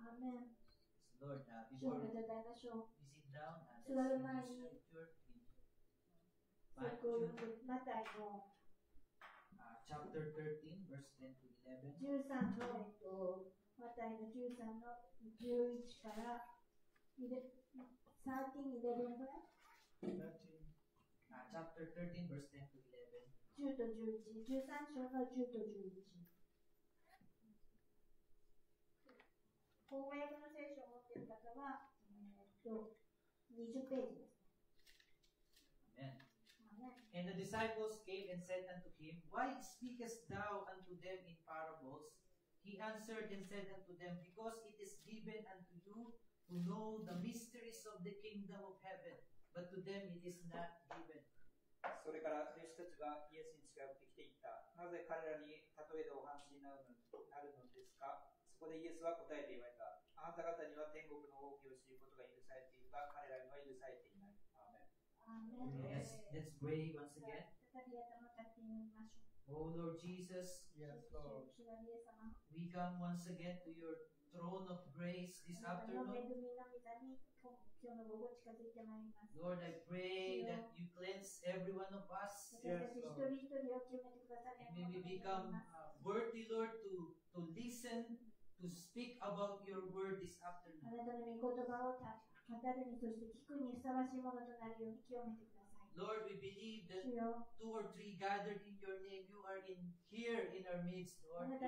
Amen. Lord, before we sit down, let's read the scripture in Matthew chapter 13, verse 10 to 11. 13のマタイの13の11から13, 11ぐらい chapter 13, verse 10 to 11. 10と11、13章の10と11。口語訳の聖書を持っている方は、20ページです。Amen. And the disciples came and said unto him, Why speakest thou unto them in parables? He answered and said unto them, Because it is given unto you to know the mysteries of the kingdom of heaven, but to them it is not given. それから弟子たちがイエスに近寄ってきていった。なぜ彼らに例えでお話になるのですか？そこでイエスは答えて言われた。あなた方には天国の奥義を知ることが許されているが、彼らには許されていない。アーメン。Let's pray once again. Oh Lord Jesus, yes, Lord. We come once again to your throne of grace this afternoon. Lord, I pray that you cleanse every one of us. Yes, Lord. And may we become worthy, Lord, to listen, to speak about your word this afternoon. Lord, we believe that 2 or 3 gathered in your name, you are here in our midst, Lord. Yes,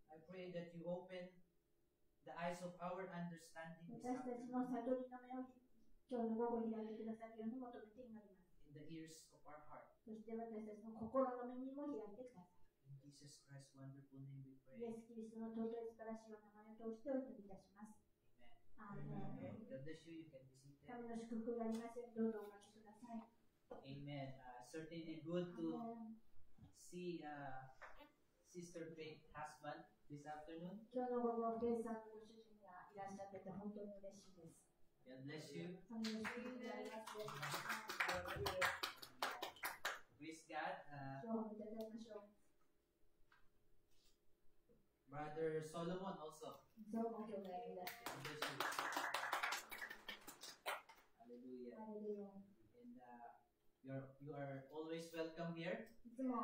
I pray that you open the eyes of our understanding this afternoon, in the ears of our heart. In Jesus Christ's wonderful name we pray. Amen. God bless you. You can be seated. Amen. Certainly good to see Sister Faith's husband this afternoon. God bless you. Praise God. Brother Solomon also. God bless you. Hallelujah. And you are always welcome here. You're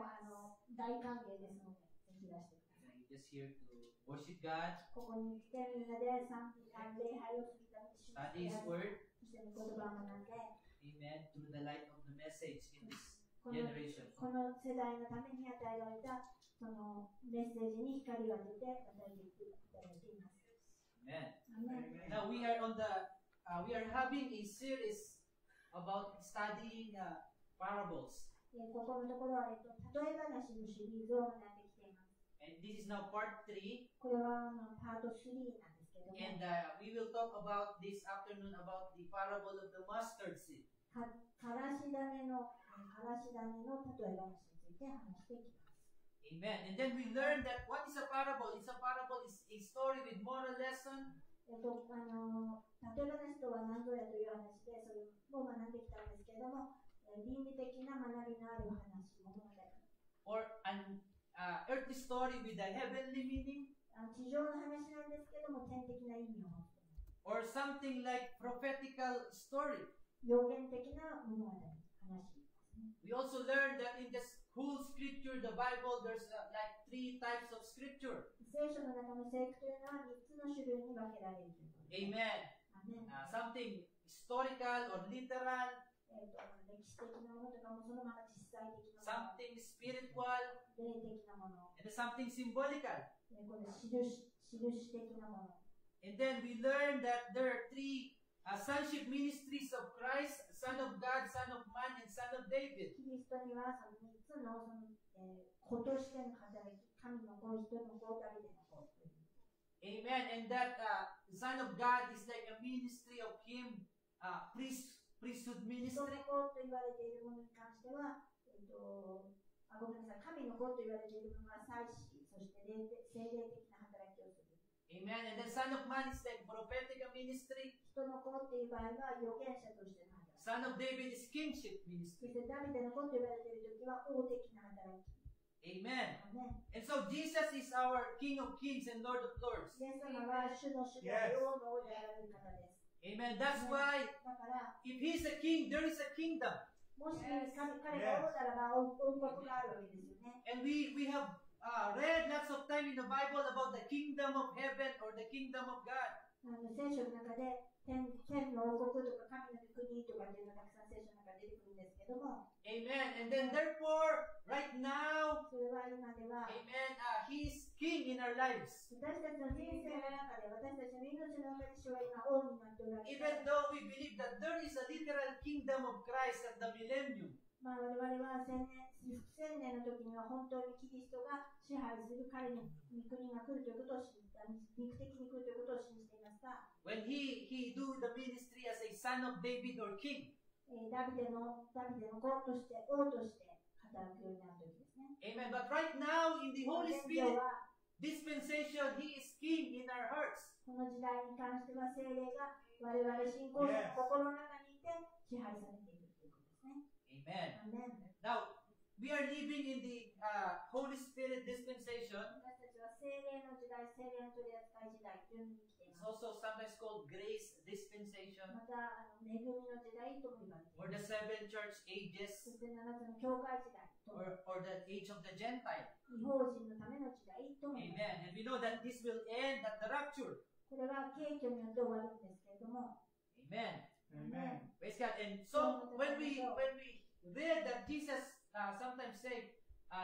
just here to worship God, study His Word. Amen. Through the light of the message in this generation. Amen. Now we are having a series about studying parables. And this is now part 3. And we will talk about this afternoon about the parable of the mustard seed. Amen. And then we learned that what is a parable? It's a parable is a story with moral lesson. Or an earthly story with a heavenly meaning. Or something like prophetical story. We also learned that in the whole scripture, the Bible, there's like 3 types of scripture. Amen. Something historical or literal. Something spiritual. And something symbolical. And then we learned that there are 3 sonship ministries of Christ, Son of God, Son of Man, and Son of David. Amen. And that Son of God is like a ministry of Him, priesthood ministry. Amen. And the Son of Man is like prophetic ministry. Son of David is kingship ministry. Amen. アーメン And so Jesus is our King of Kings and Lord of Lords. イエス様は主の主で王の王であられる方です。 Amen. That's why だから、 if He's a king, there is a kingdom. もし彼が王ならば王国があるわけですよね。 And we have read lots of time in the Bible about the kingdom of heaven or the kingdom of God. 聖書の中で天の王国とか神の御国とかっていうのがたくさん聖書の中で出てくるんですけども、 Amen. And then therefore, right now, それは今では Amen, He is king in our lives. 私たちの人生の中で私たちの命の中で主は今王になっておられる。 Even though we believe that there is a literal kingdom of Christ at the millennium. 我々は千年の時には本当にキリストが支配する彼の御国が来るということを信じて、肉的に来るということを信じていますが、 When he do the ministry as a son of David or king. ダビデの子として王として働くようになる時ですね。 Amen. But right now in the Holy 現 Spirit 状は dispensation, He is king in our hearts. この時代に関しては聖霊が我々信仰者の心の中にいて支配されているということですね。 Amen. アーメン Now, we are living in the Holy Spirit dispensation. 私たちは聖霊の時代、聖霊の取り扱い時代というのに生きてい It's ます。 also sometimes called grace dispensation また、恵みの時代とも言われてい or ま the す。 seven church そ ages して7つの教会時代と、 or the age of the Gentile. 違法人のための時代とも言われています。 Amen. And we know that this will end at the rapture. これは景挙によって終わるんですけれども、 Amen. アーメン Praise God. And so when we read that Jesus sometimes say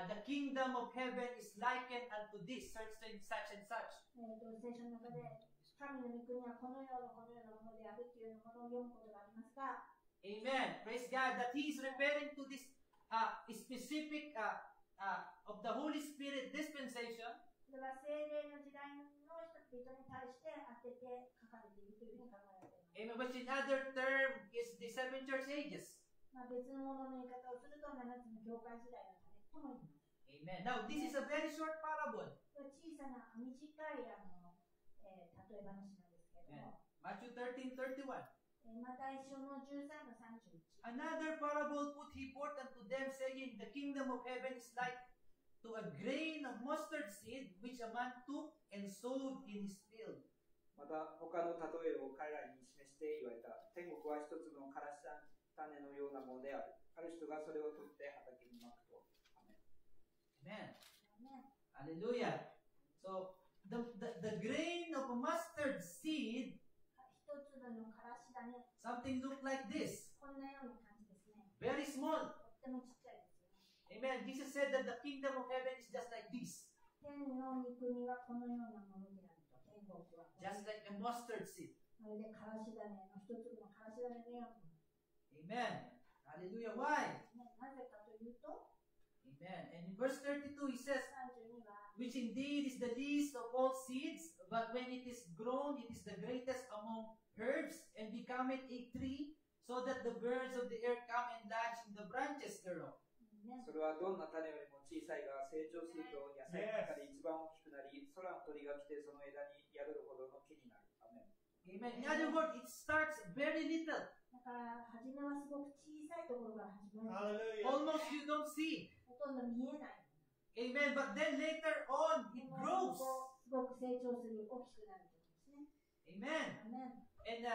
the kingdom of heaven is likened unto this such and such and such. 聖書の中で神の御国はこのようなものであるというものを読むことがありますが、 Amen. Praise God. That He is referring to this specific of the Holy Spirit dispensation. それは聖霊の時代の人々に対して当てて書かれているというふうに考えられています。 Amen. Which in other term is the seven church ages. 別のものの言い方をすると7つの教会時代のためとも言います。 Amen. Now this is a very short parable. これは小さな短い例え話なんですけれども、 Matthew 13:31. マタイ書の13の31。 Another parable put he forth unto them, saying, The kingdom of heaven is like to a grain of mustard seed, which a man took and sowed in his field. また他の例えを彼らに示して言われた。天国は一つのからし種のようなものである。ある人がそれを取って畑にまくと。アメン Amen. ね Hallelujah. So the grain of a mustard seed, 一粒のからし種、 something look like this. こんなような感じですね。 Very small. とってもちっちゃいですよね。 Amen. Jesus said that the kingdom of heaven is just like this. 天の御国はこのようなものであると。天国は。 Just like a mustard seed. まるでからし種の一粒のからし種のように。 Amen. Hallelujah. Why? ね、なぜかというと、 Amen. And in verse 32 he says, 32は、 which indeed is the least of all seeds, but when it is grown, it is the greatest among herbs, and becometh a tree, so that the birds of the air come and lodge in the branches thereof. ね、それはどんな種よりも小さいが成長すると野菜の中で一番大きくなり、空の鳥が来てその枝に宿るほどの木になる。アメン Amen. In other words, it starts very little. だから、初めはすごく小さいところから始まる。 Hallelujah. Almost you don't see. ほとんど見えない。 Amen. But then later on, で it も grows. すごく成長する、大きくなるということですね。 Amen. アメン And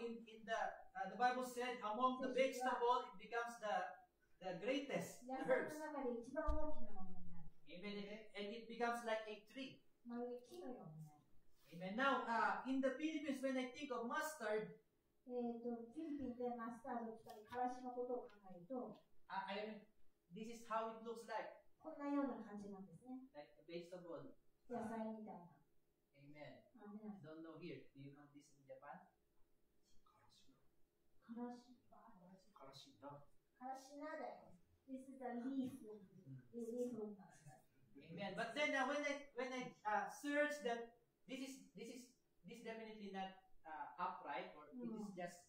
in the Bible said, among the vegetable, it becomes the greatest, 野 the 菜 herbs. の中で一番大きなものになる。 Amen. And it becomes like a tree. まるで木のようになる。 Amen. Now, in the Philippines, when I think of mustard, フィリピンでマスタードを使い、からしのことを考えると、 this is how it looks like, こんなような感じなんですね。 like a vegetable. 野菜みたいな。 Amen. アメン Don't know here. Do you know this in Japan? からしなだよ。This is a leaf of mustard. Amen. But then when I search that this definitely not upright, or it is just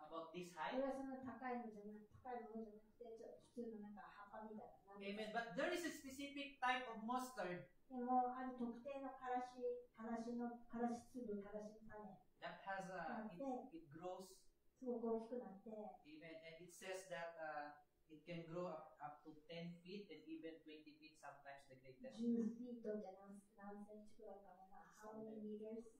about this こ height. れはそんな高いものじゃなくて、普通のなんか葉っぱみたいな。 Amen. But there is a specific type of mustard でも、ある特定のからし粒、からしの種 that has it grows. すごく大きくなって、 Amen. And it says that it can grow up to 10 feet and even 20 feet sometimes. 10フィートって何センチくらいかな、How many meters?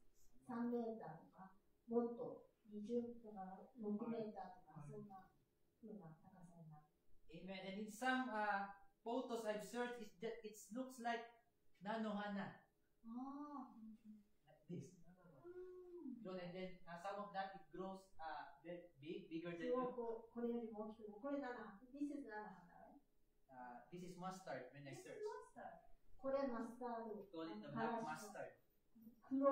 3メーターとか、もっと20とか6メーターとか、そんな風な高さになる。Amen. And in some photos I've searched, it looks like Nanohana. Like this. And then some of that it grows bigger than you. これよりも大きくなる。これThis is 菜の花。This is mustard when I search. これマスタード。 We call it the black mustard. 黒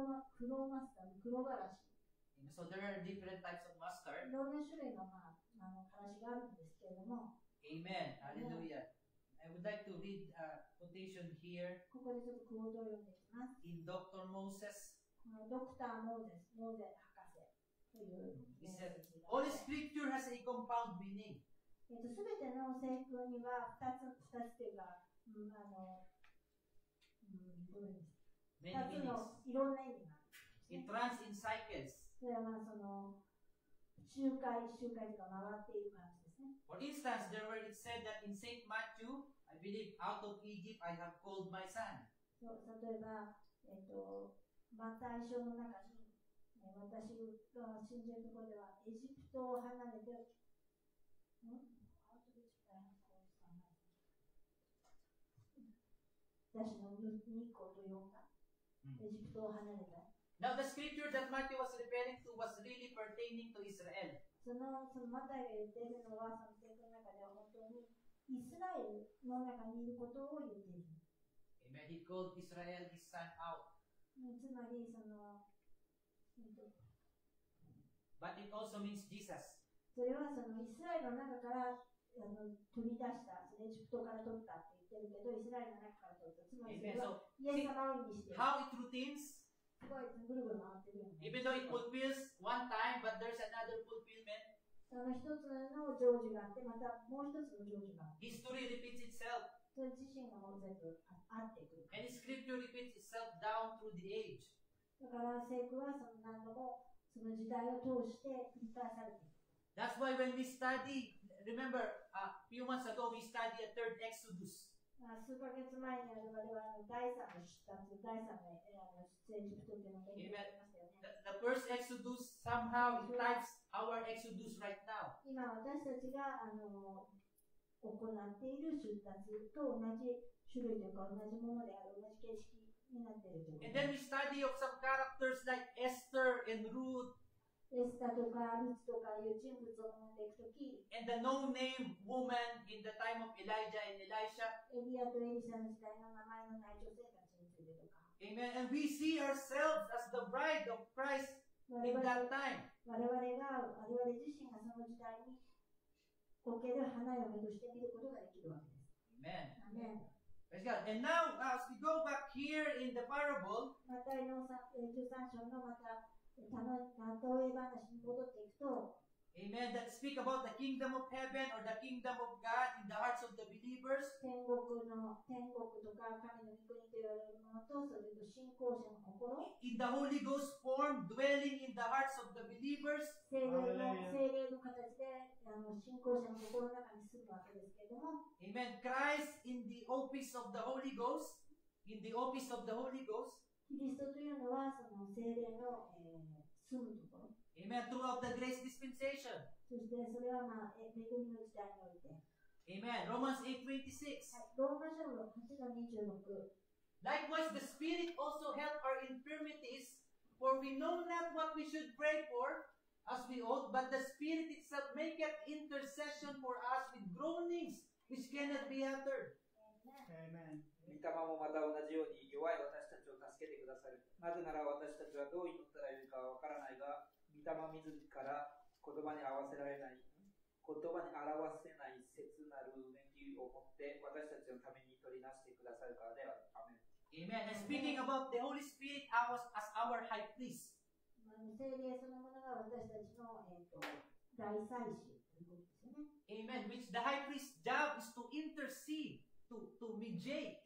マスタード、黒辛子。So there are different types of mustard. いろんな種類の辛子があるんですけれども。Amen. Hallelujah. I would like to read a quotation here ここでちょっとクオートを読んでいきます。in Dr. Moses. ドクター・モーゼ博士という。He said, all scripture has a compound meaning. すべての聖句には2つというか、2つのいろんな意味がある。It runs in cycles. それはその周回とか回っている感じですね。For instance, there where it said that in Saint Matthew, I believe, out of Egypt I have called my son. 例えば、マタイ書の中に、私が信じるところでは、エジプトを離れて、私の2個と4が、エジプトを離れた。Now, the scripture that Matthew was referring to was really pertaining to Israel. そのマタイが言っているのは、その聖句の中では本当にイスラエルの中にいることを言っている。Amen. He called Israel his son out. つまり、その、But it also means Jesus. それはそのイスラエルの中から取り出した、エジプトから取ったって言ってるけど、イスラエルの中から取った。つまり、それはイエス様を意味している。How it routines? すごいぐるぐる回ってるよね。Even though it fulfills one time, but there's another fulfillment. 一つの成就があって、またもう一つの成就がある。History repeats itself. それ自身がもう全部あってくる。And scripture repeats itself down through the age. だから聖句はその何度もその時代を通して繰り返されている。That's why when we study, remember a few months ago we studied a third Exodus. 数ヶ月前に我々は第3の出立、第3の出エジプトというのを勉強しましたよね。The first Exodus somehow types our Exodus right now. 今私たちが行っている出立と同じ種類というか同じものである、同じ形式になっているということ。And then we study of some characters like Esther and Ruth. エスタとかルツとかいう人物を学んでいくとき、 And the no-name woman in the time of Elijah and Elisha. エリアとエリシャの時代の名前のない女性たちについてとか。Amen. And we see ourselves as the bride of Christ in that time. 我々自身がその時代における花嫁として見ることができるわけです。Amen. Praise God. And now, as we go back here in the parable, マタイの13章のまた例え話に戻っていくと、amen, that speak about the kingdom of heaven or the kingdom of God in the hearts of the believers. 天国とか神の御国と言われるものと、それと信仰者の心、In the Holy Ghost form, dwelling in the hearts of the believers. 聖霊の形で信仰者の心の中に住むわけですけれども、Amen. Christ in the office of the Holy Ghost. In the office of the Holy Ghost. キリストというのはその聖霊の、住むところ。Amen. Throughout the grace dispensation. そしてそれは恵みの時代において。Amen. Romans 8:26. ローマ書の8の26。Likewise, the Spirit also help our infirmities, for we know not what we should pray for as we ought, but the Spirit itself maketh intercession for us with groanings which cannot be uttered. Amen. 御霊もまた同じように弱い私たちを助けてくださる。なぜなら私たちはどう祈ったらよいかわからないが、御霊自ら言葉に表せない切なるうめきを持って私たちのために取りなしてくださるからである。アメン。Amen. And speaking about the Holy Spirit as our high priest. 聖霊そのものが私たちの大祭司ということですよね。Amen. Which the high priest's job is to intercede, to mediate.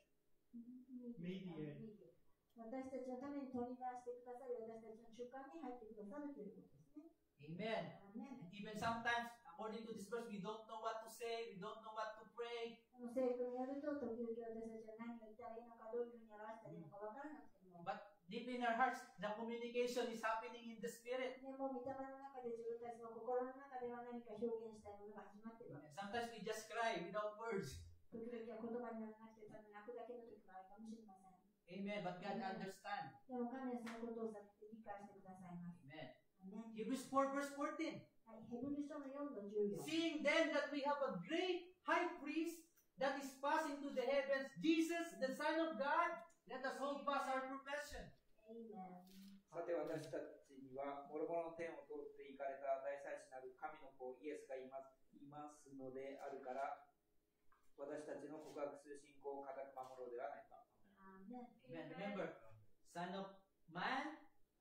私たちのために取り出してくださり、私たちの中間に入ってくださるということですね。Amen. And even sometimes, according to this verse, we don't know what to say, we don't know what to pray. 聖句によると、時々私たちは何を言ったらいいのか、どういうふうに表したらいいのか分からなくても、 But deep in our hearts, the communication is happening in the Spirit. でも御霊の中で自分たちの心の中では何か表現したいものが始まっているわけです。 Sometimes we just cry without words. 時々は言葉にならなくて、ただ泣くだけの時もあるかもしれません。 Amen. But God understands. でも神はそのことをされて理解してくださいます。 Amen. ね、 Hebrews 4 verse 14. はい、ヘブル書の4の14。 Seeing then that we have a great high priest that is passing to the heavens, Jesus, the Son of God, let us hold fast our profession. Amen. さて私たちには、もろもろの天を通って行かれた大祭司なる神の子イエスがいますのであるから、私たちの告白する信仰を固く守ろうではないか。Amen. Amen. Remember, Son of Man,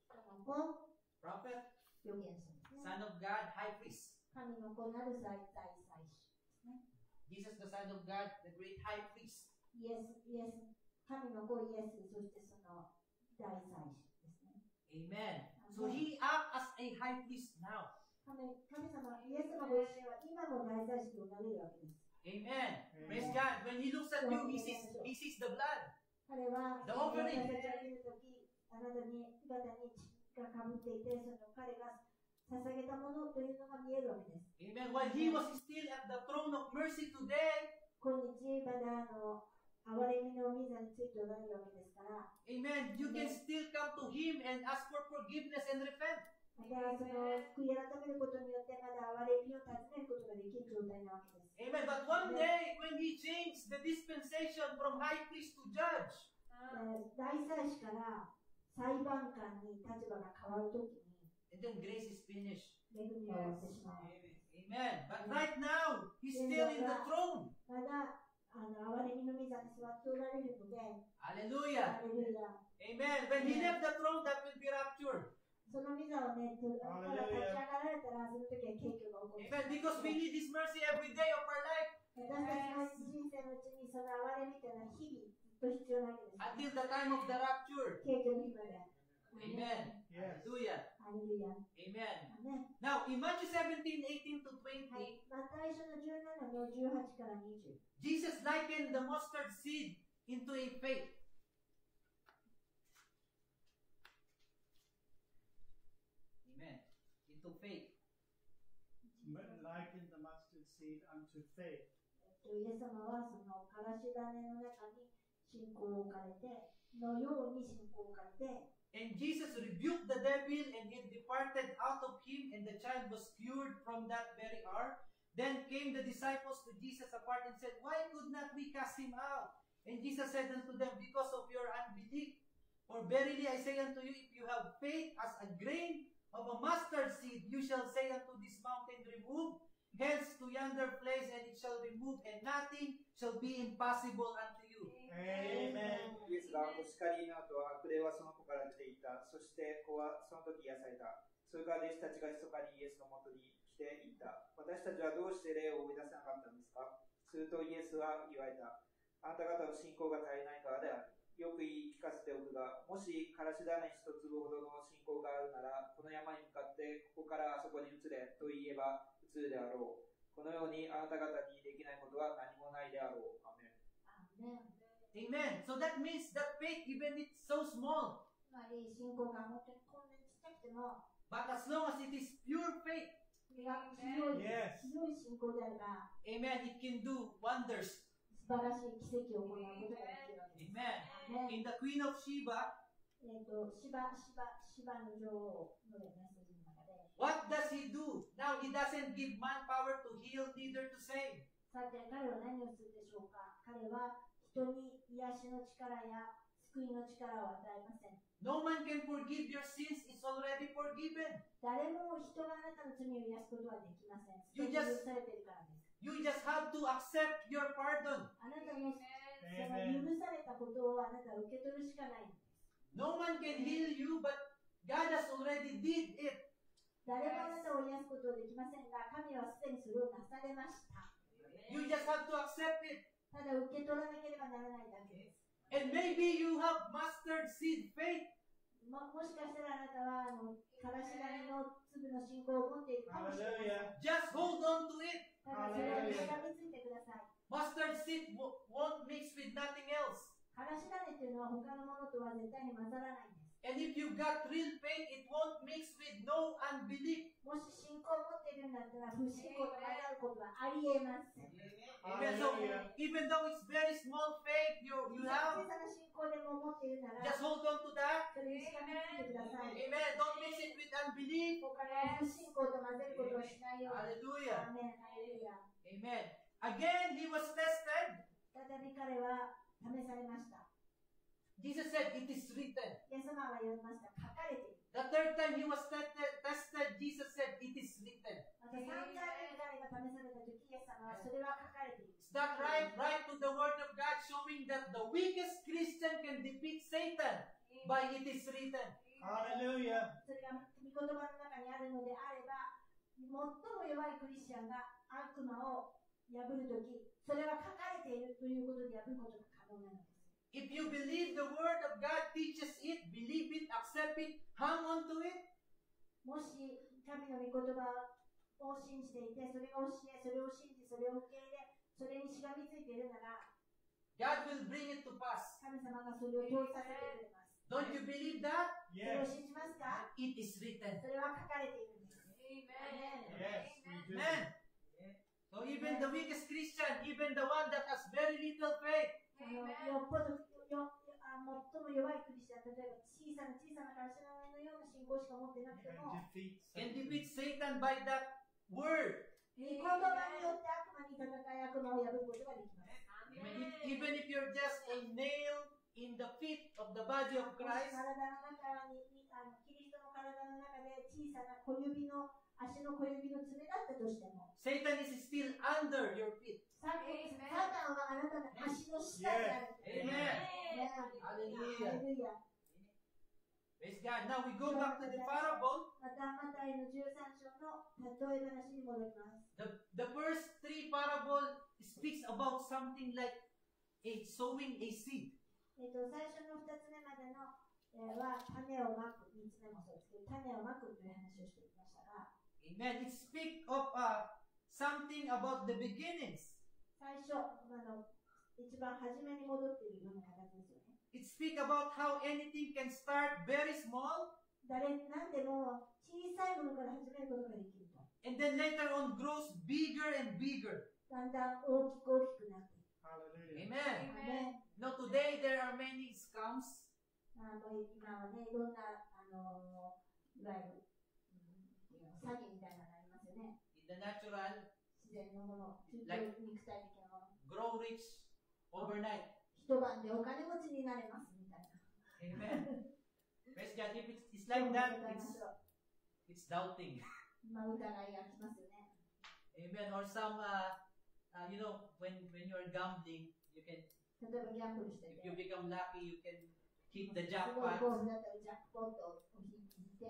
人の子、 prophet, 預言者ですね。 Son of God, high priest. 神の子なる大祭司ですね。 Jesus, the Son of God, the great high priest. イエス、神の子イエス、そしてその大祭司ですね。 Amen. So he acts as a high priest now. 神様、イエス様ご自身は今も大祭司となれるわけです。 Amen. Praise God. When he looks at you, he sees the blood. 彼は、 The offering. 私たちを見るとき、あなたに、姿に血がかぶっていて、その彼が捧げたものというのが見えるわけです。 Amen. While he was still at the throne of mercy today, 今日、まだ憐れみの御座についておられるわけですから、 amen, you can still come to him and ask for forgiveness and repent. またその悔い改めることによってまだ憐れみを尋ねることができる状態なわけです。 Amen. But one day, when he changed the dispensation from high priest to judge, 大祭司から裁判官に立場が変わるときに、 and then grace is finished. 恵みが終わってしまう。 Amen. But right now, he's still in the throne. まだ憐れみの御座に座っておられるので、 Hallelujah. ハレルヤ。 Amen. When he left the throne, that will be rapture. その御座をね、から立ち上がられたら、その時は景挙が起こる。 Amen. Because we need his mercy every day of our life 私たちの人生のうちにその憐れみというのは日々ずっと必要なわけです。 until the time of the rapture. 景挙の日まで。 Amen. Hallelujah. ハレルヤ。 Amen. ね。 Now, in Matthew 17, 18 to 20, はい。マタイ書の17の18から20。 Jesus likened the mustard seed into a faith. Amen. Into faith. Liken the mustard seed unto faith. イエス様はそのからし種の中に信仰を置かれて、のように信仰を置かれて、 And Jesus rebuked the devil, and it departed out of him, and the child was cured from that very hour. Then came the disciples to Jesus apart and said, Why could not we cast him out? And Jesus said unto them, Because of your unbelief. For verily I say unto you, if you have faith as a grain of a mustard seed, you shall say unto this mountain, Remove hence to yonder place, and it shall remove, and nothing shall be impossible unto you. Amen. イエスがお叱りの後、悪霊はその子から出ていた。そして子はその時癒された。それから弟子たちが密かにイエスのもとに来ていった。私たちはどうして霊を追い出せなかったんですか？するとイエスは言われた。あなた方の信仰が足りないからである。よく言い聞かせておくが、もしからし種一粒ほどの信仰があるなら、この山に向かってここからあそこに移れと言えば移るであろう。このようにあなた方にできないことは何もないであろう。アメン。アーメン。 Amen. So that means that faith, even it's so small, つまり信仰が本当にこんなにちっちゃくても、 but as long as it is pure faith, それが強い、 Yes. 強い信仰であれば、 amen, it can do wonders. 素晴らしい奇跡を行うことができるわけです。 Amen. In the Queen of Sheba, シバの女王のメッセージの中で、 what does he do? Now he doesn't give manpower to heal, neither to save. さて彼は何をするでしょうか？彼は人に癒しの力や救いの力を与えません。 No man can forgive your sins, it's already forgiven. 誰も人があなたの罪を癒すことはできません。 You 許 just- されているからです。 You just have to accept your pardon. あなたのその許されたことをあなたは受け取るしかないんです。 No man can heal you, but God has already did it. 誰もあなたを癒すことはできませんが、神はすでにそれをなされました。 You just have to accept it. ただ受け取らなければならないだけです。 And maybe you have mustard seed faith. もしかしたらあなたはからし種の粒の信仰を持っているかもしれません。 Hallelujah. Just hold on to it. ただそれをしがみついてください。Mustard seed won't mix with nothing else. からし種っていうのは他のものとは絶対に混ざらないんです。And if you've got real faith, it won't mix with no unbelief. もし信仰を持っているんだったら不信仰と混ざることはありえます。 Amen. So even though it's very small faith you 小 have, さな信仰でも持っているなら、 just hold on to that. それにしがみついてください。 Amen. Don't mix it with unbelief. 他の不信仰と混ぜることをしないように。 Hallelujah. アーメン、ハレルヤ。 Amen. Again, he was tested. 再び彼は試されました。 Jesus said, it is written. イエス様は言いました。書かれている。 The third time he was tested, Jesus said, it is written. また3回目に彼が試された時、イエス様はそれは書かれている。 Is that right? Right to the word of God, showing that the weakest Christian can defeat Satan by it is written. Hallelujah. それが御言葉の中にあるのであれば、最も弱いクリスチャンが悪魔を破るとき、それは書かれているということで破ることが可能なのです。 If you believe the word of God teaches it, believe it, accept it, hang on to it, もし神の御言葉を信じていて、それが教え、それを信じ、それを受け入れ、それにしがみついているなら、 God will bring it to pass. 神様がそれを通させてくれます。 Don't you believe that? それを Yes. 信じますか？ It is written. それは書かれているんです。 Yes. We do. Amen. So even the weakest Christian, even the one that has very little faith, よっぽど最も弱いクリスチャン、例えば小さな会社の上のような信仰しか持ってなくて Can も、 defeat can Satan. defeat Satan by that word. 御言葉によって悪魔に戦い、悪魔を破ることができます。 Amen. Even if you're just a nail in the feet of the body of 体 Christ, の中にキリストの体の中で小さな足の小指の爪だったとしても、 Satan is still under your feet. サタンはあなたの足の下にある。 Amen. Hallelujah. Hallelujah. Praise God. Now we go back to the parable. またマタイの13章の例え話に戻ります。 The first three parable speaks about something like sowing a seed. 最初の2つ目までの、は種をまく、3つ目もそうですけど、種をまくという話をしていきましたが、 Amen. It speaks of something about the beginnings. 最初、一番初めに戻っているような形ですよね。It speaks about how anything can start very small 何でも小さいものから始めることができると。 and then later on grows bigger and bigger. だんだん大きくなっていく。 Hallelujah. Amen. ね、Now today there are many scams. 今はね、いろんな、いわゆる、詐欺みたいなのありますよね。 In the natural, 自然のもの、肉体的なもの。 grow rich overnight. 一晩でお金持ちになれますみたいな。 Amen. Praise God. If it's like that, it's doubting. まあ、疑いがきますよね。 Amen. Or some, when you're gambling, you can, 例えばギャンブルして if て、 you become lucky, you can hit the すごい jackpot. ゴールだったらジャックポットを引いて、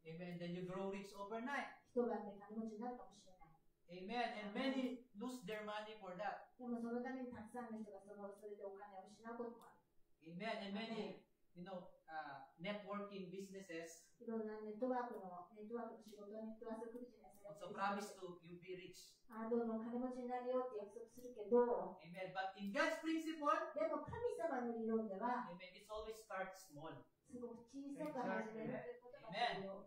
Amen. Then you grow rich overnight. 一晩で金持ちになるかもしれない。 Amen. And many lose their money for that. でもそのためにたくさんの人がそれでお金を失うこともある。 Amen. And many, networking businesses いろんなネットワークの仕事、ネットワークビジネスをやって also promise to you be rich. どんどん金持ちになるよって約束するけど、 Amen. But in God's principle, でも神様の理論では、 amen, it always starts small. すごく小さく始めるということが重要。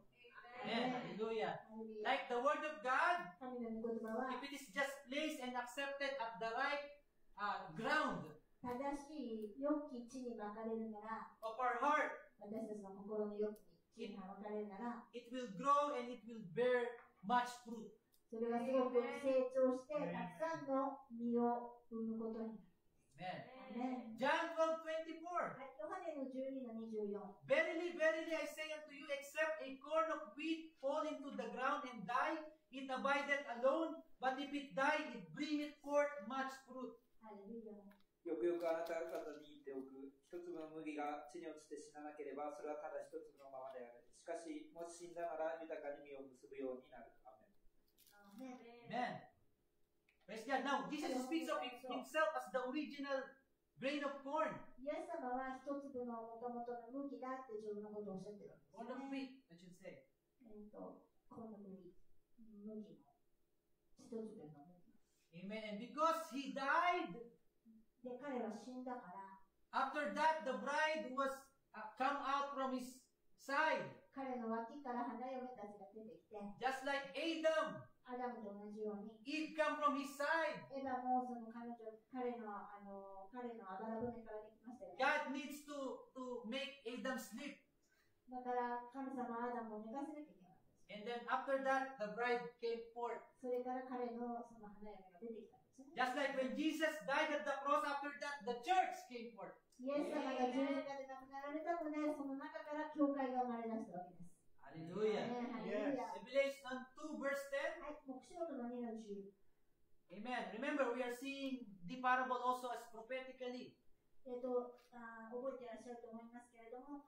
Amen. Hallelujah. ハレルヤ Like the word of God, 神の御言葉は if it is just placed and accepted at the right ground 正しい良き地にまかれるなら、 of our heart, 私たちの心の良き地にまかれるなら、 it will grow and it will bear much fruit. それがすごく成長して、たくさんの実を生むことになる。 Amen. ね、 John 12:24. はい、ヨハネの12の24。 Verily, verily, I say unto you, except a corn of wheat fall into the ground and die, it abideth alone. But if it die, it bringeth forth much fruit. ハレルヤ。よくよくあなた方に言っておく。一粒の麦が地に落ちて死ななければ、それはただ一粒のままである。しかし、もし死んだなら豊かに実を結ぶようになる。アーメン。Amen. Praise God. Now, Jesus speaks of himself as the original grain of corn. イエス様は一粒のもともとの麦だって自分のことをおっしゃってるわけです Corn of ね。 wheat, I should say. この麦の一粒の麦。Amen. And because he died, で、彼は死んだから、 after that the bride was come out from his side, 彼の脇から花嫁たちが出てきて、 just like Adam. アダムと同じように、 Eve come from his side. エヴァもその彼のあばら骨からできましたよね。 God needs to make Adam sleep. だから神様はアダムを寝かせなきゃいけないんです。 And then after that, the bride came forth. それから彼のその花嫁が出てきたんですね。 Just like when Jesus died at the cross, after that, the church came forth. イエス様が十字架で亡くなられたので、その中から教会が生まれ出したわけです。 Hallelujah. ハレルヤ。 Revelation 2 verse 10. はい、黙示録の2の10。 Amen. Remember, we are seeing the parable also as prophetically. 覚えていらっしゃると思いますけれども、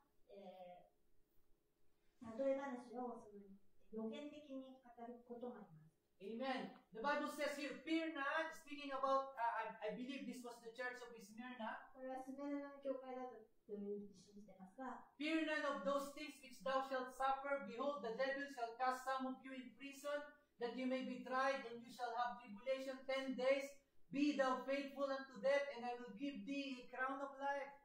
例え話をその予言的に語ることもあります。 Amen. The Bible says here, fear not, speaking about, I believe this was the church of Smyrna. これはスメルナの教会だというふうに信じてますが、 Fear none of those things which thou shalt suffer. Behold, the devil shall cast some of you in prison, that you may be tried, and you shall have tribulation 10 days. Be thou faithful unto death, and I will give thee a crown of life.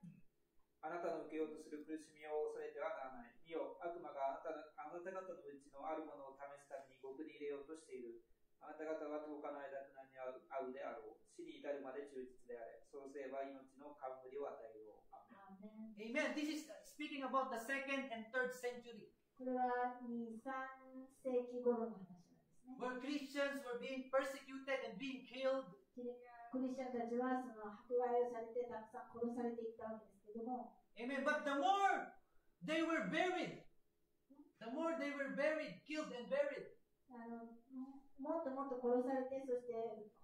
あなたの受けようとする苦しみを恐れてはならない。見よ、悪魔があなた方のうちのあるものを試すために獄に入れようとしている。あなた方は10日の間苦難に遭うであろう。死に至るまで忠実であれ。そうすれば命の冠を与えよう。アーメン。 Amen. This is speaking about the 2nd and 3rd century, これは2、3世紀頃の話なんですね。 where Christians were being persecuted and being killed. クリスチャンたちはその迫害をされてたくさん殺されていったわけですけども、 Amen. But the more they were buried, killed and buried, もっともっと殺されて、そして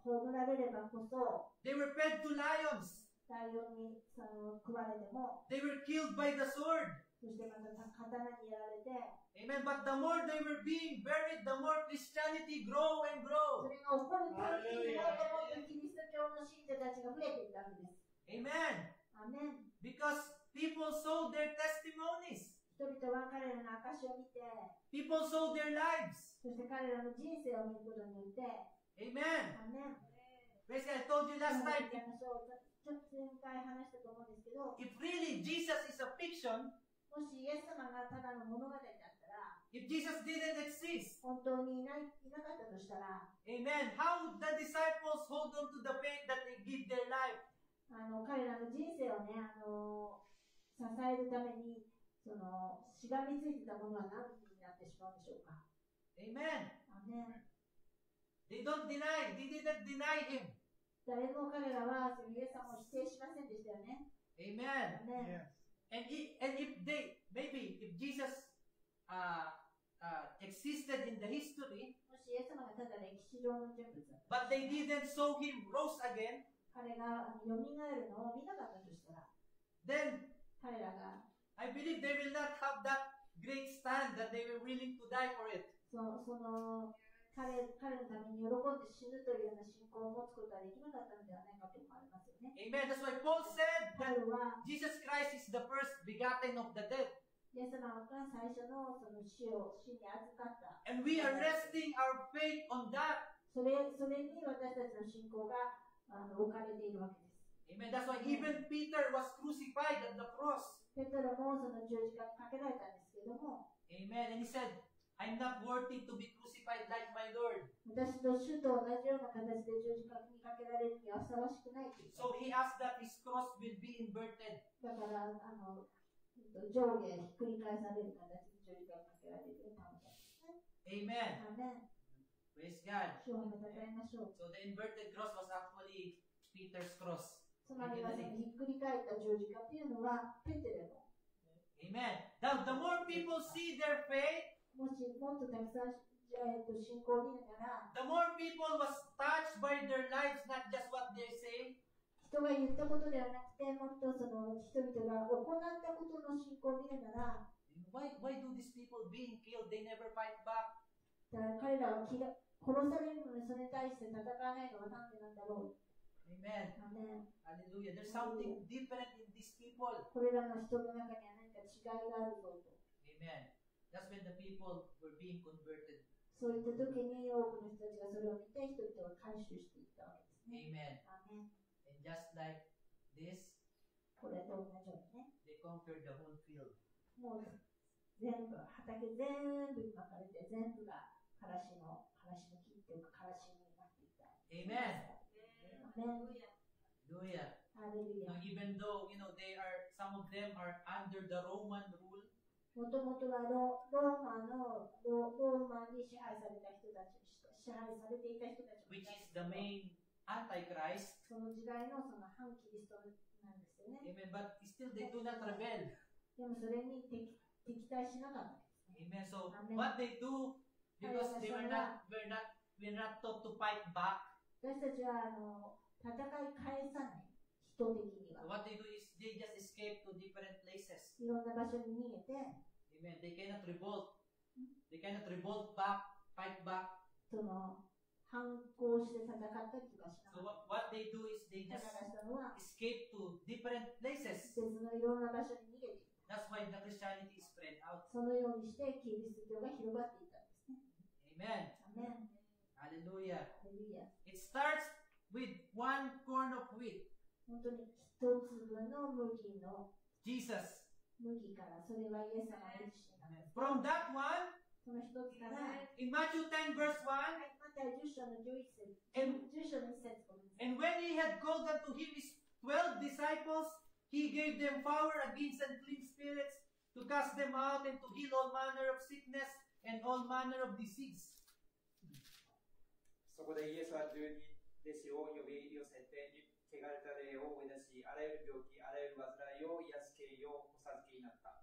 葬られればこそ、 they were fed to lions. ライオンに食われても、 They were killed by the sword. そしてまた刀にやられて、 Amen. But the more they were being buried, the more Christianity grow and そ grow. れが起こるたびにもっともっとキリスト教の信者たちが増えていったわけです。 Amen. アメン。 Because people saw their testimonies. 人々は彼らの証を見て、 People saw their lives. そして彼らの人生を見ることによって、 Amen. アメン。 Praise God. I told you last time, ちょっと前回話したと思うんですけど、 if really Jesus is a fiction, もしイエス様がただの物語だったら、 if Jesus didn't exist, 本当にいなかったとしたら、 Amen. How would the disciples hold on to the faith that they give their life? 彼らの人生をね、支えるために、しがみついてたものは何になってしまうんでしょうか。 Amen. アメン。They didn't deny him. 誰も彼らはそのイエス様を否定しませんでしたよね。 Amen. アメン。 And if Jesus existed in the history, もしイエス様がただ歴史上の人物だった。 but they didn't saw him rose again, 彼が蘇るのを見なかったとしたら、 then 彼らが I believe they will not have that great stand that they were willing to die for it. 彼のために喜んで死ぬというような信仰を持つことはできなかったのではないかと思われますよね。 Amen. That's why Paul said パ that ウロは Jesus Christ is the first begotten of the dead. イエス様が最初の死に預かった。 And we are resting our faith on that. それに私たちの信仰が置かれているわけです。 Amen. That's why even Peter was crucified at the cross. ペトロもその十字架にかけられたんですけども、 Amen. And he said, I'm not worthy to be crucified like my Lord. 私と主と同じような形で十字架にかけられるにはふさわしくないと言った。 So he asked that his cross will be inverted. だから上下ひっくり返される形で十字架にかけられるようになったんですね。 Amen. アメン。 Praise God. 主を褒めたたえましょう。 So the inverted cross was actually Peter's cross. つまりはそのひっくり返った十字架というのはペテレの。 Amen. Now, the more people see their faith, もしもっとたくさん信仰を見ながら、 the more people was touched by their lives, not just what they say. 人が言ったことではなくて、もっとその人々が行ったことの信仰を見ながら、 Why do these people being killed? They never fight back. だから彼らは殺されるのにそれに対して戦わないのは何でなんだろう。 Amen. アメン。 Hallelujah. There's something different in these people. これらの人の中には何か違いがあるぞと。 Amen. That's when the people were being converted. そういった時に多くの人たちがそれを見て人々が回収していったわけですね。 Amen. アーメン。 And just like this, これと同じようにね、 they conquered the whole field. もう全部、畑全部に巻かれて、全部がからしの木っていうか、からしになっていった。 Amen. アーメン。 Hallelujah. ハレルヤ。 Now, even though, some of them are under the Roman rule, もともとはローマに支配された人たち、支配されていた人たちも which いた is the main Antichrist, その時代のその反キリストなんですよね。 amen, but still they do not rebel. でもそれに敵対しなかったんですね。 Amen. So, Amen. what they do, because we're not taught to fight back, 私たちは戦い返さない、人的には。 what they do is they just escape to different places. いろんな場所に逃げて、 Amen. They cannot revolt. They cannot revolt back, fight back. その反抗して戦ったりとかしな So かっ what they do is they た。 just だからしたのは、 escape to different places. 別のいろんな場所に逃げていった。 That's why the Christianity is spread out. そのようにしてキリスト教が広がっていったんですね。 Amen. アメン。 Hallelujah. ハレルヤ。 It starts with one corn of wheat. 本当に一粒の麦から、それはイエス様の自身なんです。 From that one, その一つから、 in Matthew 10 verse 1, マタイ10章の11節、 And- 10章の1節ごめんなさい。 and when he had called unto him his 12 disciples, he gave them power against unclean spirits to cast them out and to heal all manner of sickness and all manner of disease. そこでイエスは十二弟子を呼び寄せて、汚れた霊を追い出し、あらゆる病気、あらゆる患いを癒す権威をお授けになった。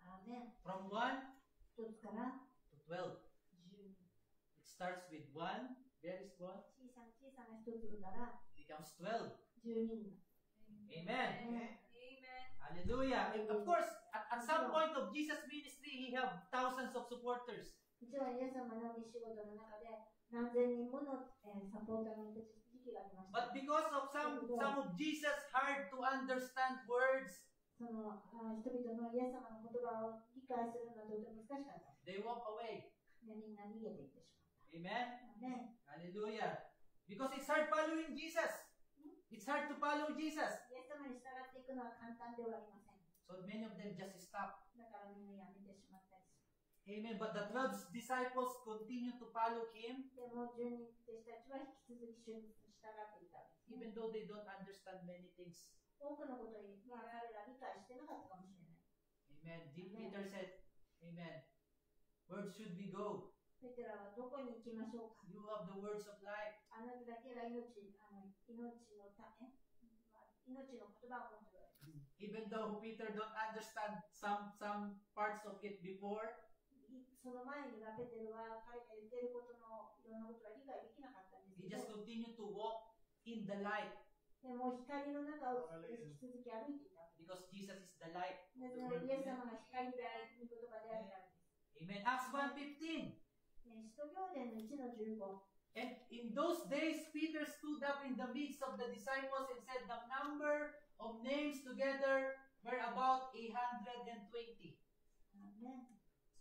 アーメン。 From 1一つから to 12. 12。 It starts with 1, very small, 小さな一粒から becomes 12. 12になる。 Amen. Hallelujah. And of course, at some point of Jesus' ministry, he have thousands of supporters. もちろんイエス様の御仕事の中で何千人ものサポーターがいた時期がありました。 But because of some of Jesus' hard to understand words, その人々のイエス様の言葉を理解するのはとても難しかった。 they walk away. みんな逃げていってしまった。 Amen. ね、 Hallelujah. Because it's hard following Jesus. It's hard to follow Jesus. イエス様に従っていくのは簡単ではありません。 So many of them just stop. だからみんなやめてしまったりする。 Amen. But the 12 disciples continue to follow him でも10人弟子たちは引き続き主に従っていたんですね。 even though they don't understand many things. 多くのことに、彼ら理解してなかったかもしれない。 Amen. Peter said, Amen. Where should we go? ペテラはどこに行きましょうか。 You have the words of life. あなただけが命の言葉を持っておられます。 Even though Peter don't understand some parts of it before, その前にはペテロは彼が言っていることのいろんなことが理解できなかったんです he け just ど、 continued to walk in the light でも光の中を引き続き歩いていた。 because Jesus is the light. なぜならイエス様が光であり、御言葉であるからです。 Amen. Acts 1:15. 使徒行伝の1の15。 And in those days, Peter stood up in the midst of the disciples and said, the number of names together were about 120.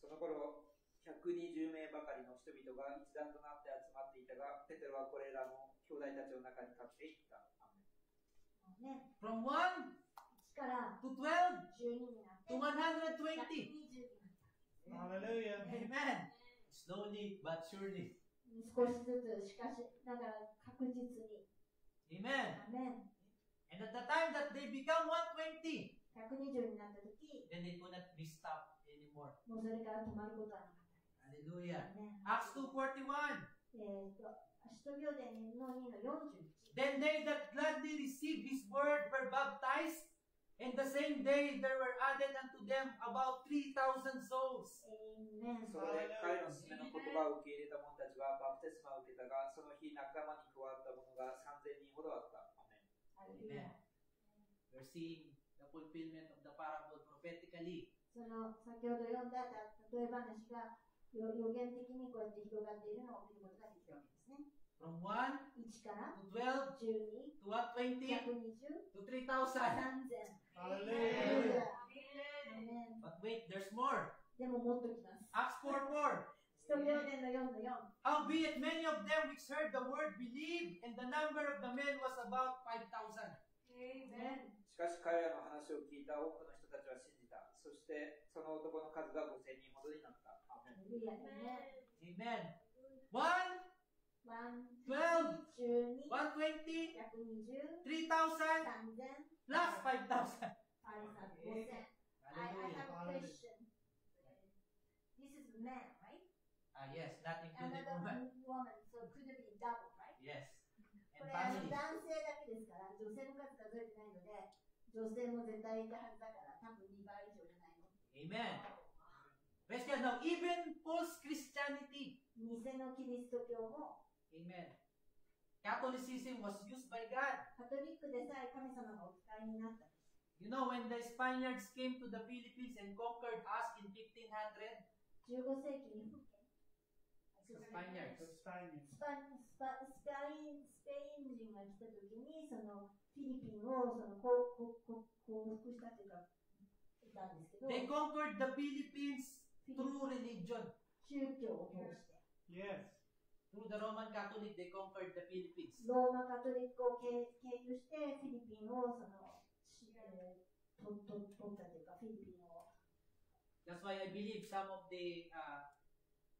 その頃、120名ばかりの人々が一団となって集まっていたが、ペテロはこれらの兄弟たちの中に立っていった。From 1 1から to 12 12になって、 to 120. 120になった。 Hallelujah. Amen. Slowly but surely. 少しずつ、しかしながら確実に。 Amen. アメン。 And at the time that they become 120, 120になったとき、 then they could not be stopped anymore. もうそれから止まることはなかった。 Hallelujah. アメン。 Acts 2:41. 使徒行伝の2の41。 Then they that gladly received his word were baptized, and the same day there were added unto them about 3,000 souls. そこで彼の勧めの言葉を受け入れた者たちはバプテスマを受けたが、その日仲間に加わった者が3000人ほどあった。アメン。 Amen. We're seeing the fulfillment of the parable prophetically. その先ほど読んだ例え話が予言的にこうやって広がっているのを見ることができるわけですね。 From 1 1からto 12 12、 to 120 120、 to 3,000. 3000。 Hallelujah. アメン。 But wait, there's more. でももっときます。 Acts 4:4. 使徒行伝の4の Howbeit many of them which heard the word believed, and the number of the men was about 5,000. しかし彼らの話を聞いた多くの人たちは信じた。そしてその男の数が5000人ほどになった。アーメン。 Amen. 1, 12, 120, 3,000, plus 5,000. I have a question. This is man, right? Yes, not including Another women. woman, so could it be double, right? Yes. こ And れ families. 男性だけですから女性の数数えてないので女性も絶対いたはずだから多分2倍以上じゃないの。 Amen. Praise God. Now, even false Christianity. 偽のキリスト教も Amen. Catholicism was used by God. カトリックでさえ神様がお使いになった。 You know, when the Spaniards came to the Philippines and conquered us in 1500, 15世紀に the Spaniards. スペイン人が来た時にそのフィリピンをその降伏したというかいたんですけど They conquered the Philippines through religion. 宗教を通して Yes. Through the Roman Catholic, they conquered the Philippines. ローマカトリックを経由してフィリピンをその取ったというかフィリピンを That's why I believe some of the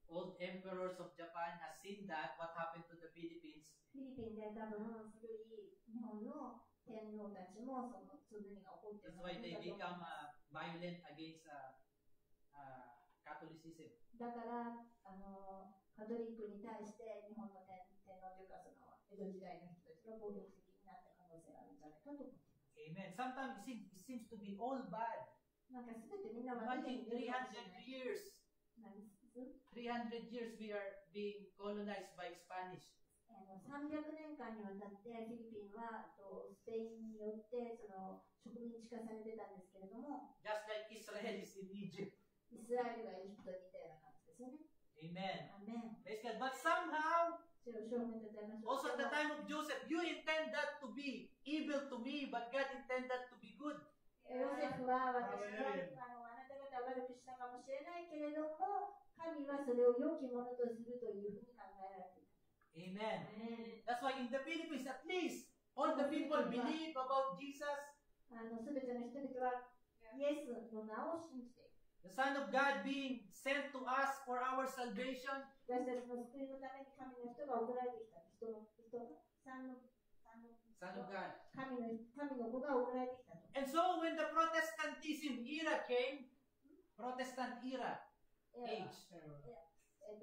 old emperors of Japan has seen that, what happened to the Philippines. フィリピンで多分古い日本の天皇たちもその何が起こってい That's るの why か they 見たと思い become ます violent against Catholicism. だからカトリックに対して日本の天皇というかその江戸時代の人たちが暴力的になった可能性があるんじゃないかと思っています。 Amen. Sometimes it seems to be all bad. なんかすべてみんな悪い Imagine に見えるかもしれない。 300 years. 何です 300 years we are being colonized by Spanish. 300年間にわたってフィリピンはスペインによってその植民地化されてたんですけれども、 Just like Israel is in Egypt. イスラエルがエジプトにいたような感じですよね。 Amen. アメン。 Praise God. But somehow, それを正面立てましょう。 also at the time of Joseph, you intend that to be evil to me, but God intended that to be good. ヨセフは私はあなた方は悪くしたかもしれないけれども、神はそれを良きものとするというふうに考えられていた。 Amen. アメン。 That's why in the Philippines, at least, all the people believe about Jesus, すべての人々はイエスの名を信じている。 the Son of God being sent to us for our salvation. 私たちの救いのために神の人が送られてきた。Son Son of God. 神の子が送られてきたと。 And so when the Protestantism era came, Protestant era, age,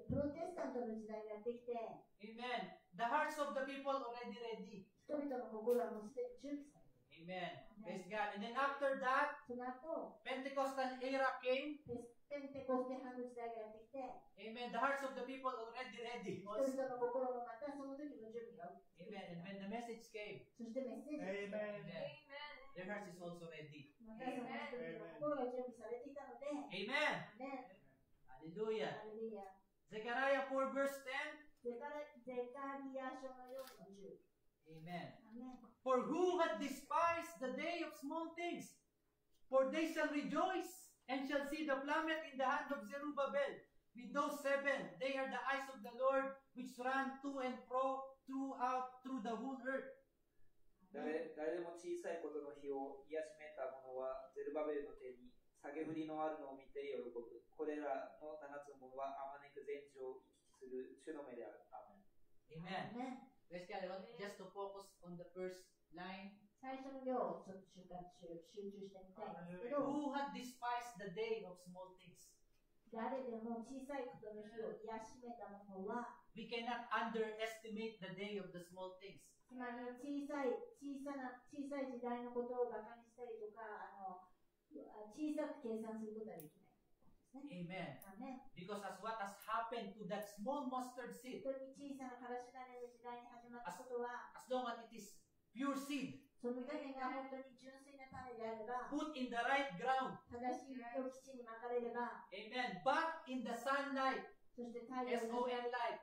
プロテスタントの時代がやってきて、 amen, the hearts of the people already ready. 人々の心はもうすでに準備されている。 Amen. Praise God. And then after that, その後、 Pentecostal era came. ペンテコステ派の時代がやってきて、 Amen. The hearts of the people already ready. 人 Also. 々の心もまたその時の準備が起きて Amen. And when the message came, そしてメッセージが来て Amen. their hearts is also ready. またその人々の心が準備されていたので、 Amen. ね、 Hallelujah. ハレルヤ。 Zechariah 4 verse 10. ゼカリア書の4の10。 Amen. アメン。 For who had despised the day of small things? For they shall rejoice and shall see the plummet in the hand of Zerubbabel. With those 7, they are the eyes of the Lord which run to and fro through the whole earth. 誰でも小さいことの日を癒しめた者はゼルバベルの手に下げ振りのあるのを見て喜ぶ。これらの7つの者はあまねく全地を行き来する主の目である。アーメン。 Amen. Let's get just to focus on the first line. 最初の量をちょっと集中してみたいんですけど、 Who had despised the day of small things? 誰でも小さいことの日を癒しめた者は、 We cannot underestimate the day of the small things. つまり小さい時代のことをバカにしたりとか、小さく計算することはできないですね。 Amen. アメン。 Because as what has happened to that small mustard 本 seed, 当に小さなからし種の時代に始まったことは、 as long as it is pure seed, その種が本当に純粋な種であれば、 put in the right ground, 正しい土にまかれれば、 amen, but in the sunlight, そして太陽の SON light,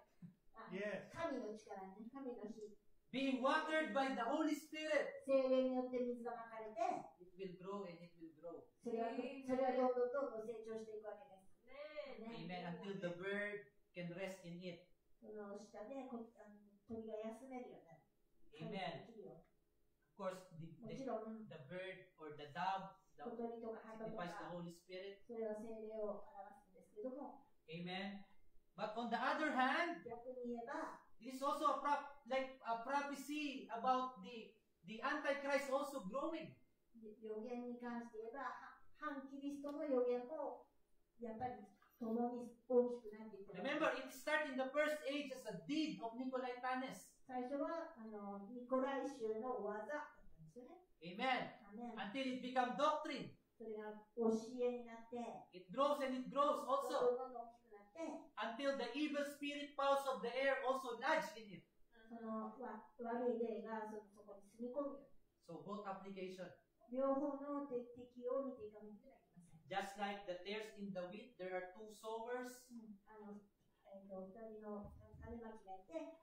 Yes. 神の力ね、神の火、 being watered by the Holy Spirit, 精霊によって水がまかれて、 it will grow and it will grow. それはどんどん成長していくわけです。 Amen. Until the bird can rest in it. その下で鳥が休めるようになる。 Amen. できるよ。 Of course, もちろん、 the bird or the dove 小鳥とか鳩と signifies the か、 Holy Spirit. それは精霊を表すんですけども、 Amen. But on the other hand, 逆に言えば、 it is also like a prophecy about the Antichrist also growing. 予言に関して言えば、反キリストの予言もやっぱり共に大きくなっていってる。 Remember, it started in the first age as a deed of Nicolaitanes. 最初はニコライ宗の技だったんですよね。 Amen. アメン Until it became doctrine. それが教えになって、 It grows and it grows どん also どんどんどん大きくなって、 until the evil spirit powers of the air also lodge in it. その悪い霊がそこに住み込むよ。 So both application. 両方の適用を見ていかなければいけません。 Just like the tares in the wheat, there are two sowers. 2人の種まきがいて、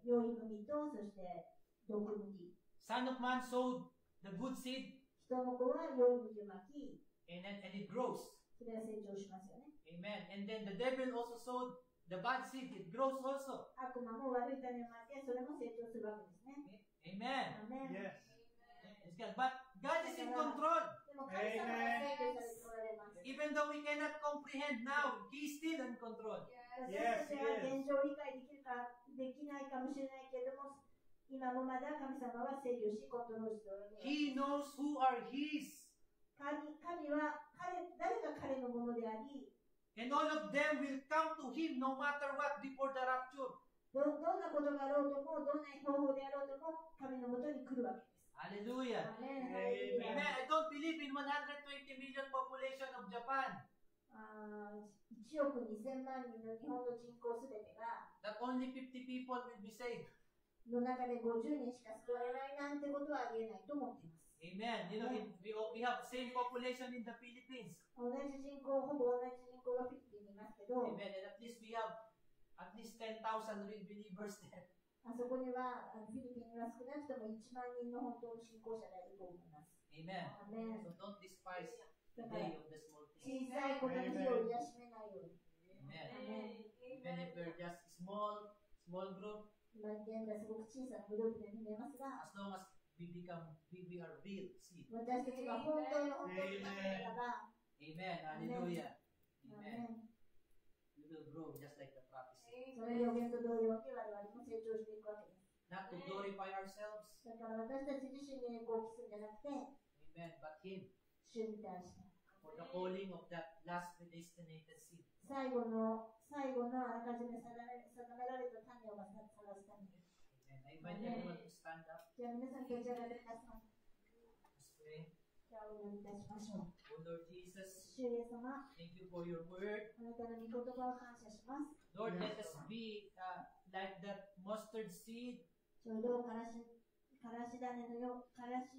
良い麦と、そして毒麦。 Son of Man sowed the good seed 人の子は良い麦をまき、 and it grows. それは成長しますよね。 Amen. And then the devil also sowed the bad seed. It grows also. 悪魔も悪い種をまいて、それも成長するわけですね。 Amen. アメン Yes. It's good. But God is in control. でも神様が制御されておられます。 Even though we cannot comprehend now, He is still in control. 私たちは現状を理解できるかできないかもしれないけれども、今もまだ神様は制御し、コントロールしておられます。 He knows who are His. 神は誰が彼のものであり、 And all of them will come to Him no matter what before the rapture. どんなことがあろうとも、どんな方法であろうとも、神のもとに来るわけです。 Hallelujah. アメン Amen. I don't believe in 120 million population of Japan. 1億2000万人の日本の人口すべてが、 That only 50 people will be saved. の中で50人しか救われないなんてことはありえないと思っています。 Amen. You know, we have same population in the Philippines. 同じ人口、ほぼ同じ人口がフィリピンにいますけど、 Amen. And at least we have at least 10,000 real believers there. あそこにはフィリピンには少なくとも1万人の本当の信仰者がいると思います。 Amen. アメン So don't despise the だから day of the small things. 小さい子の日を癒しめないように。 Amen. Even if we're just small group, 今現在すごく小さなグループで見えますが、 as long as we are real seed. 私たちが本当のならば、 Amen. Hallelujah. ア Amen. メン We will grow just like the prophecy. その予言と同様に我々も成長していくわけです。 Not to glorify ourselves. だから私たち自身に栄光を期すんじゃなくて、 Amen. But Him 主に対して。 for the calling of that last predestinated seed. 最後のあらかじめ定められた種を探すために。 Amen. I invite everyone to stand up. じゃあ皆さん立ち上がってください。 Let's pray. じゃあお祈りいたしましょう。 Oh Lord Jesus, 主イエス様、 thank you for your word. あなたの御言葉を感謝します。 Lord, let us be like that mustard seed. ちょうどからし種のよからし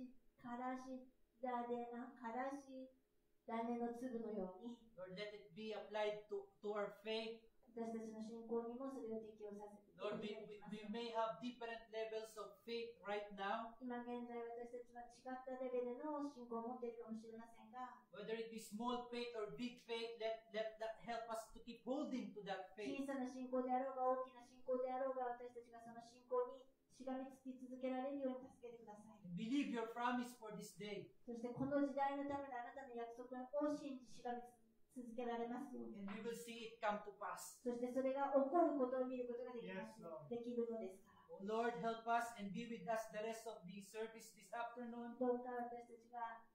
種の粒のように、 Lord, let it be applied to our faith. 私たちの信仰にもそれを適用させていただ Lord, き we ます。 may have different levels of faith right now, 今現在私たちは違ったレベルの信仰を持っているかもしれませんが、 whether it be small faith or big faith, let that help us to keep holding to that 小 faith. さな信仰であろうが大きな信仰であろうが、私たちがその信仰にしがみつき続けられるように助けてください。 And believe your promise for this day. そしてこの時代のためのあなたの約束を信じしがみ続けられますように。 And we will see it come to pass. そしてそれが起こることを見ることができます Yes, Lord. できるのですから。 Oh Lord, help us and be with us the rest of the service this afternoon. どうか私たちが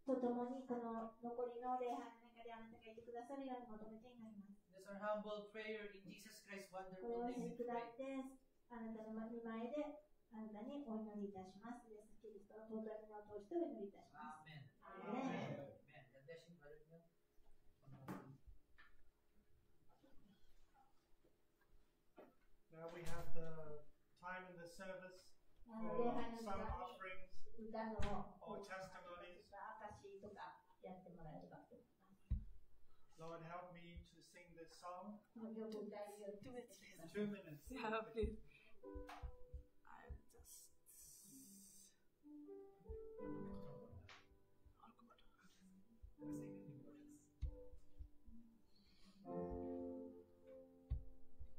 と共にこの残りの礼拝の中であなたがいてくださるように求めて祈ります。 This is our humble prayer in Jesus Christ's これ wonderful を name へ we り下 pray. ってあなたの御前であなたにお祈りいたします。イエス・キリストの尊い名を通してお祈りいたします。 Amen. アーメン Amen. God bless you, Brother Neil. Now we have the time in the service 礼 for 拝の some 中に offerings 歌の or testimonies. 証とかやってもらえればと思います。 Lord, help me to sing this song. この曲歌えるように助けてください 2 minutes. Yeah, please.